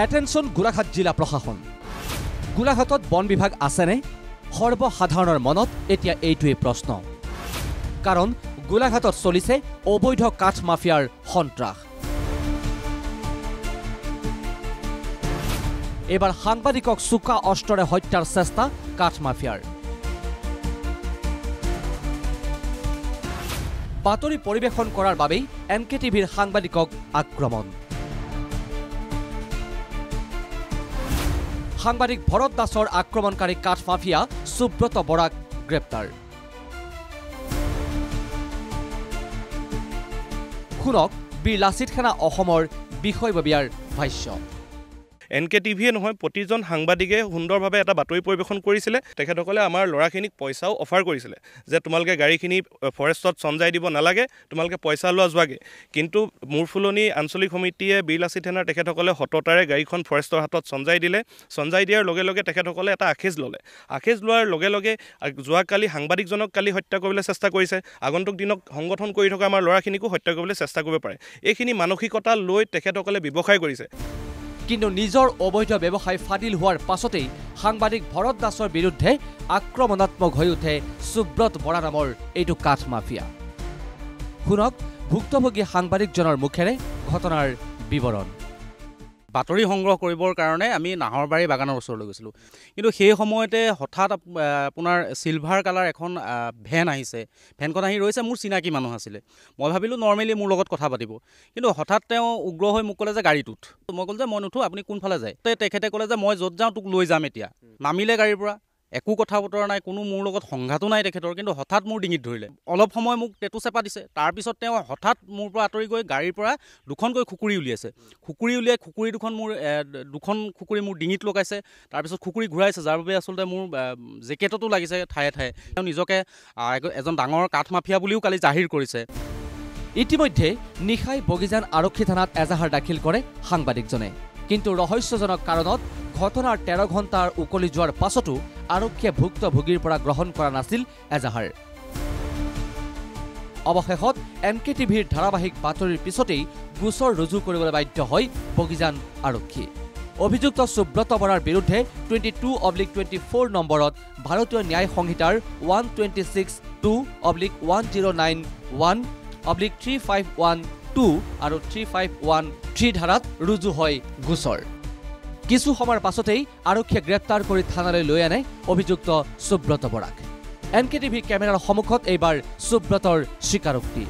Attention Golaghat জিলা প্ৰশাসন। গোলাঘাটত বন বিভাগ আছেনে? সৰ্বসাধাৰণৰ মনত এতিয়া এইটোৱেই প্ৰশ্ন। কাৰণ গোলাঘাটত চলিছে অবৈধ কাঠ মাফিয়াৰ সন্ত্ৰাস। এবাৰ সাংবাদিকক চোকা অস্ত্ৰৰে হত্যাৰ চেষ্টা কাঠ মাফিয়াৰ। বাতৰি পৰিৱেশন কৰাৰ বাবেই NKTVৰ সাংবাদিকক আক্ৰমণ। সাংবাদিক ভৰত দাসৰ আক্ৰমণকাৰী কাঠ মাফিয়া সুব্ৰত বৰাক গ্ৰেপ্তাৰ। শুনক বীৰ লাচিত সেনা অসমৰ বিষয়ববীয়াৰ ভাষ্য। NKTVয়ে নহয় প্ৰতিজন সাংবাদিকে সুন্দৰভাৱে এটা বাতৰি পৰিৱেশন কৰিছিলে। তেখেতসকলে আমাৰ ল'ৰাখিনিক পইচাও অফাৰ কৰিছিলে যে তোমালোকে গাড়ীখিনি ফৰেষ্টত চঞ্জাই দিব নালাগে, তোমালোকে পইচা লোৱা যোৱাগে। কিন্তু মূৰফুলনি আঞ্চলিক সমিতিয়ে বীৰ লাচিত সেনাৰ তেখেতসকলে সততাৰে গাড়ীখন ফৰেষ্টৰ হাতত চঞ্জাই দিলে। চঞ্জাই দিয়াৰ লগে লগে তেখেতসকলে এটা আখেজ ল'লে। আখেজ লোৱাৰ লগে লগে যোৱাকালি সাংবাদিকজনক কালি হত্যা কৰিবলৈ চেষ্টা কৰিছে। আগন্তুক দিনক সংগঠন কৰি থকা আমাৰ ল'ৰাখিনিকো হত্যা কৰিবলৈ চেষ্টা কৰিব পাৰে। এইখিনি মানসিকতা লৈ তেখেতসকলে ব্যৱসায় কৰিছে। কিন্তু নিজৰ অবৈধ ব্যৱসায় ফাদিল হোৱাৰ পাছতেই সাংবাদিক ভৰত দাসৰ বিৰুদ্ধে আক্ৰমণাত্মক হৈ উঠে সুব্ৰত বৰা নামৰ এইটো কাঠ মাফিয়া। শুনক ভুক্তভোগী সাংবাদিকজনৰ মুখেৰে ঘটনাৰ বিৱৰণ। বাতৰি সংগ্ৰহ কৰিবৰ কাৰণে আমি নাহৰবাৰী বাগানৰ ওচৰলৈ গৈছিলোঁ। কিন্তু সেই সময়তে হঠাৎ আপোনাৰ চিলভাৰ কালাৰ এখন ভেন আহিছে। ভেনখন আহি ৰৈছে, মোৰ চিনাকি মানুহ আছিলে। মই ভাবিলোঁ নৰ্মেলি মোৰ লগত কথা পাতিব। কিন্তু হঠাৎ তেওঁ উগ্ৰ হৈ মোক ক'লে যে গাড়ীটোত। মই ক'লোঁ যে মই নুঠোঁ, আপুনি কোনফালে যায়? তেখেতে ক'লে যে মই য'ত যাওঁ তোক লৈ যাম এতিয়া। নামিলে গাড়ীৰ পৰা, একো কথা বতৰা নাই, কোনো মোৰ লগত সংঘাতো নাই তেখেতৰ। কিন্তু হঠাৎ মোৰ ডিঙিত ধৰিলে, অলপ সময় মোক টেটু চেপা দিছে। তাৰপিছত তেওঁ হঠাৎ মোৰ পৰা আঁতৰি গৈ গাড়ীৰ পৰা দুখনকৈ খুকুৰি উলিয়াইছে। খুকুৰি উলিয়াই খুকুৰি দুখন খুকুৰি মোৰ ডিঙিত লগাইছে। তাৰপিছত খুকুৰি ঘূৰাইছে, যাৰ বাবে আচলতে মোৰ জেকেটতো লাগিছে ঠায়ে ঠায়ে। তেওঁ নিজকে এজন ডাঙৰ কাঠ মাফিয়া বুলিও কালি জাহিৰ কৰিছে। ইতিমধ্যে নিশাই বগিজান আৰক্ষী থানাত এজাহাৰ দাখিল কৰে সাংবাদিকজনে। কিন্তু ৰহস্যজনক কাৰণত ঘটনাৰ 13 ঘণ্টাৰ উকলি যোৱাৰ পাছতো আৰক্ষীয়ে ভুক্তভোগীৰ পৰা গ্ৰহণ কৰা নাছিল এজাহাৰ। অৱশেষত NKTVৰ ধাৰাবাহিক বাতৰিৰ পিছতেই গোচৰ ৰুজু কৰিবলৈ বাধ্য হয় বগিজান আৰক্ষী। অভিযুক্ত সুব্ৰত বৰাৰ বিৰুদ্ধে 22/24 নম্বৰত ভাৰতীয় ন্যায় সংহিতাৰ 126(2)(1091)(351)(2) আৰু 3513 ধাৰাত ৰুজু হয় গোচৰ। কিছু সময়ৰ পাছতেই আৰক্ষীয়ে গ্ৰেপ্তাৰ কৰি থানালৈ লৈ আনে অভিযুক্ত সুব্ৰত বৰাক। NKTV কেমেৰাৰ সন্মুখত এইবাৰ সুব্ৰতৰ স্বীকাৰোক্তি।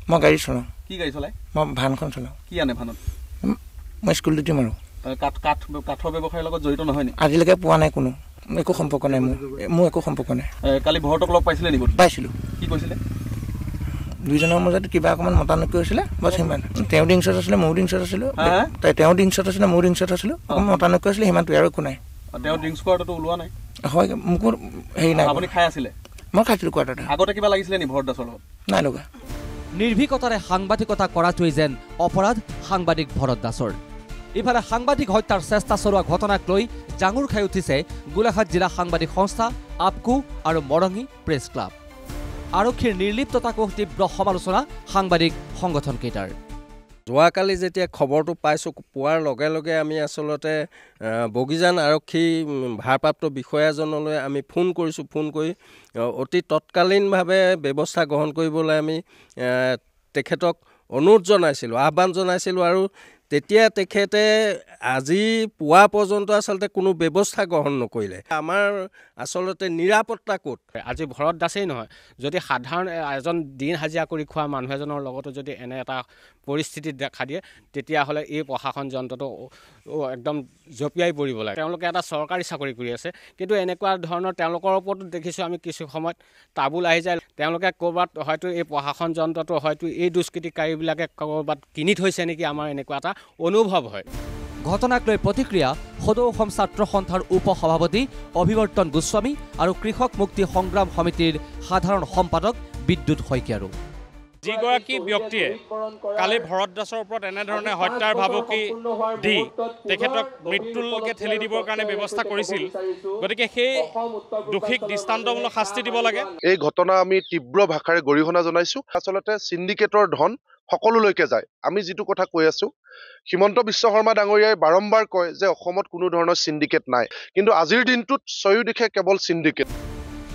মই গাড়ী চলাওঁ। কি গাড়ী চলাই? মই ভানখন চলাওঁ। কি আনে ভানত? মই স্কুল ডিউটি মাৰোঁ। কাঠৰ ব্যৱসায়ৰ লগত জড়িত নহয় নি? আজিলৈকে পোৱা নাই কোনো, একো সম্পৰ্ক নাই মোৰ একো সম্পৰ্ক নাই। কালি ভৰতক লগ পাইছিলে নেকি? পাইছিলোঁ। কি কৈছিলে? দুইজনৰ মাজত কিবা অকণমান মতানৈক্য হৈছিলে, বছ সিমান। তেওঁ ডিংছত আছিলে, ময়ো ডিংছত আছিলোঁ। তেওঁ ডিংছত আছিলে, ময়ো ডিংছত আছিলোঁ। অকণমান মতানৈক্য হৈছিলে, সিমানটোৱে আৰু একো নাই। তেওঁ ড্ৰিংকছ কৰাটো ওলোৱা নাই? হয়, মোকো হেৰি নাই। আপুনি খাই আছিলে? মই খাইছিলোঁ কোৱাৰ্টাৰতে। আগতে কিবা লাগিছিলে নি ভৰত দাসৰ লগত? নাই লগা। নিৰ্ভীকতাৰে সাংবাদিকতা কৰাটোৱেই যেন অপৰাধ সাংবাদিক ভৰত দাসৰ। ইফালে সাংবাদিক হত্যাৰ চেষ্টা চলোৱা ঘটনাক লৈ জাঙুৰ খাই উঠিছে গোলাঘাট জিলা সাংবাদিক সংস্থা, আপকো আৰু মৰঙী প্ৰেছ ক্লাব। আৰক্ষীৰ নিৰ্লিপ্ততাকো তীব্ৰ সমালোচনা সাংবাদিক সংগঠনকেইটাৰ। যোৱাকালি যেতিয়া খবৰটো পাইছোঁ, পোৱাৰ লগে লগে আমি আচলতে বগিজান আৰক্ষী ভাৰপ্ৰাপ্ত বিষয়াজনলৈ আমি ফোন কৰিছোঁ। ফোন কৰি অতি তৎকালীনভাৱে ব্যৱস্থা গ্ৰহণ কৰিবলৈ আমি তেখেতক অনুৰোধ জনাইছিলোঁ, আহ্বান জনাইছিলোঁ। আৰু তেতিয়া তেখেতে আজি পুৱা পৰ্যন্ত আচলতে কোনো ব্যৱস্থা গ্ৰহণ নকৰিলে। আমাৰ আচলতে নিৰাপত্তা ক'ত? আজি ভৰত দাসেই নহয়, যদি সাধাৰণ এজন দিন হাজিৰা কৰি খোৱা মানুহ এজনৰ লগতো যদি এনে এটা পৰিস্থিতি দেখা দিয়ে, তেতিয়াহ'লে এই প্ৰশাসন যন্ত্ৰটো একদম জঁপিয়াই পৰিব লাগে। তেওঁলোকে এটা চৰকাৰী চাকৰি কৰি আছে, কিন্তু এনেকুৱা ধৰণৰ তেওঁলোকৰ ওপৰতো দেখিছোঁ আমি কিছু সময়ত তাবুল আহি যায়। তেওঁলোকে ক'ৰবাত হয়তো এই প্ৰশাসন যন্ত্ৰটো হয়তো এই দুষ্কৃতিকাৰীবিলাকে ক'ৰবাত কিনি থৈছে নেকি, আমাৰ এনেকুৱা এটা অনুভৱ হয়। ঘটনাক লৈ প্ৰতিক্ৰিয়া সদৌ অসম ছাত্ৰ সন্থাৰ উপ সভাপতি অভিৱৰ্তন গোস্বামী আৰু কৃষক মুক্তি সংগ্ৰাম সমিতিৰ সাধাৰণ সম্পাদক বিদ্যুৎ শইকীয়াৰো। যিগৰাকী ব্যক্তিয়ে কালি ভৰত দাসৰ ওপৰত এনেধৰণে হত্যাৰ ভাবুকি দি তেখেতক মৃত্যুলৈকে ঠেলি দিবৰ কাৰণে ব্যৱস্থা কৰিছিল, গতিকে সেই দোষীক দৃষ্টান্তমূলক শাস্তি দিব লাগে। এই ঘটনা আমি তীব্ৰ ভাষাৰে গৰিহণা জনাইছো। আচলতে চিণ্ডিকেটৰ ধন সকলোলৈকে যায়। আমি যিটো কথা কৈ আছো, হিমন্ত বিশ্ব শৰ্মা ডাঙৰীয়াই বাৰম্বাৰ কয় যে অসমত কোনো ধৰণৰ চিণ্ডিকেট নাই, কিন্তু আজিৰ দিনটোত চয়ুদিশে কেৱল চিণ্ডিকেট।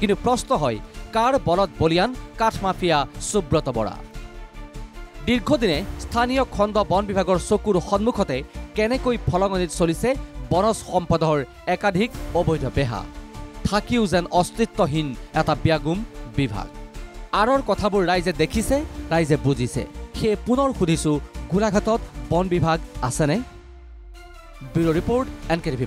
কিন্তু প্ৰশ্ন হয়, কাৰ বলত বলিয়ান কাঠ মাফিয়া সুব্ৰত বৰা? দীৰ্ঘদিনে স্থানীয় খণ্ড বন বিভাগৰ চকুৰ সন্মুখতে কেনেকৈ ফলঙনিত চলিছে বনজ সম্পদৰ একাধিক অবৈধ বেহা, থাকিও যেন অস্তিত্বহীন এটা ব্যাগুম বিভাগ। আৰৰ কথাবোৰ ৰাইজে দেখিছে, ৰাইজে বুজিছে। সেয়ে পুনৰ সুধিছো, গোলাঘাটত বন বিভাগ আছেনে? Bureau report NKTV+।